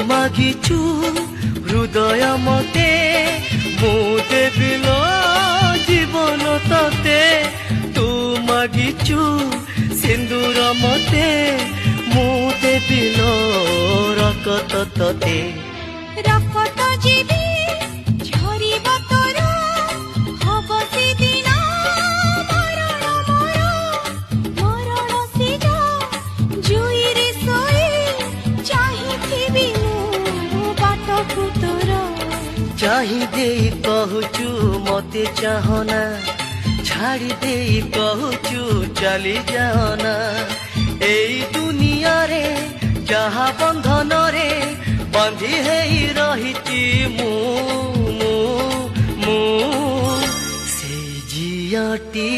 ମାଗିଛୁ ହୃଦୟ ମତେ ମୁଁ ଦେବିଲ ଜୀବନ ତତେ ତୁ ମାଗିଛୁ ସିନ୍ଦୁର ମତେ ମୁଁ ଦେବିଲ ରକତ ତତେ ରକତ ଯିବି ଝରିବ ତୋର ହବ ସେଦିନ ମରଣ ମୋର ମରଣ ସିଜ ଜୁଇରେ ଶୋଇ ଚାହିଁଥିବି ମୁଁ ବାଟକୁ ତୋର ଚାହିଁ ଦେଇ କହୁଛୁ ମତେ ଚାହନା ଛାଡ଼ି ଦେଇ କହୁଛୁ ଚାଲି ଯାଅନା ଏଇ ଦୁନିଆରେ ଯାହା ବନ୍ଧନରେ ବାନ୍ଧି ହେଇ ରହିଛି ମୁଁ ସେଇ ଝିଅଟି